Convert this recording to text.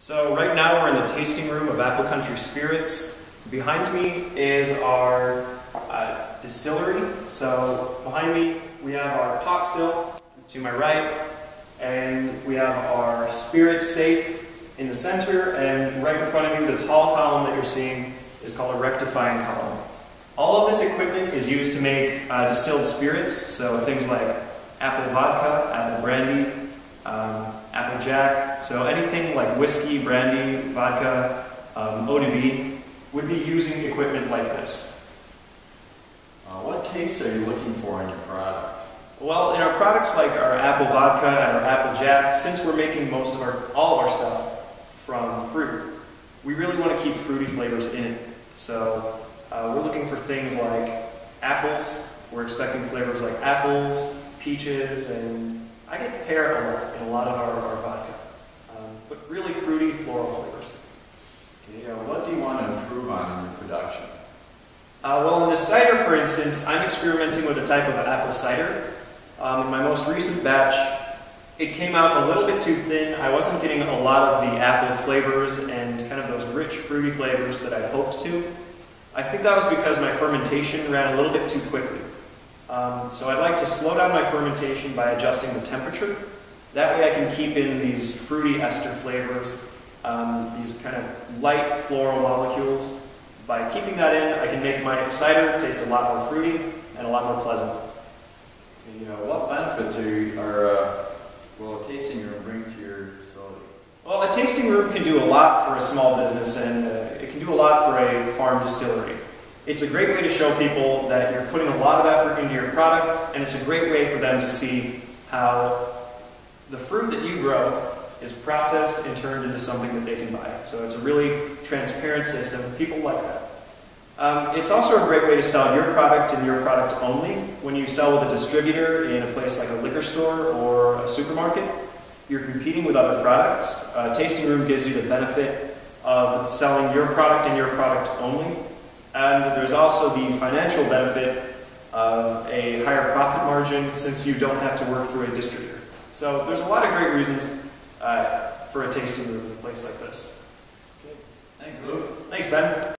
So right now we're in the tasting room of Apple Country Spirits. Behind me is our distillery. So behind me we have our pot still to my right, and we have our spirit safe in the center, and right in front of you the tall column that you're seeing is called a rectifying column. All of this equipment is used to make distilled spirits, so things like apple vodka, apple brandy, apple jack, so anything like whiskey, brandy, vodka, eau-de-vie would be using equipment like this. What tastes are you looking for in your product? Well, in our products like our apple vodka and our apple jack, since we're making all of our stuff from fruit, we really want to keep fruity flavors in it. So we're looking for things like apples. We're expecting flavors like apples, peaches, and I get pear in a lot of our vodka. But really fruity floral flavors. Okay, what do you want to improve on in your production? Well, in the cider, for instance, I'm experimenting with a type of apple cider. In my most recent batch, it came out a little bit too thin. I wasn't getting a lot of the apple flavors and kind of those rich, fruity flavors that I'd hoped to. I think that was because my fermentation ran a little bit too quickly. So I'd like to slow down my fermentation by adjusting the temperature. That way I can keep in these fruity ester flavors, these kind of light floral molecules. By keeping that in, I can make my cider taste a lot more fruity and a lot more pleasant. What benefits will a tasting room bring to your facility? Well, a tasting room can do a lot for a small business, and it can do a lot for a farm distillery. It's a great way to show people that you're putting a lot of effort into your product, and it's a great way for them to see how the fruit that you grow is processed and turned into something that they can buy. So it's a really transparent system. People like that. It's also a great way to sell your product and your product only. When you sell with a distributor in a place like a liquor store or a supermarket, you're competing with other products. A tasting room gives you the benefit of selling your product and your product only. And there's also the financial benefit of a higher profit margin since you don't have to work through a distributor. So there's a lot of great reasons for a tasting room in a place like this. Okay. Thanks, Luke. Thanks, Ben.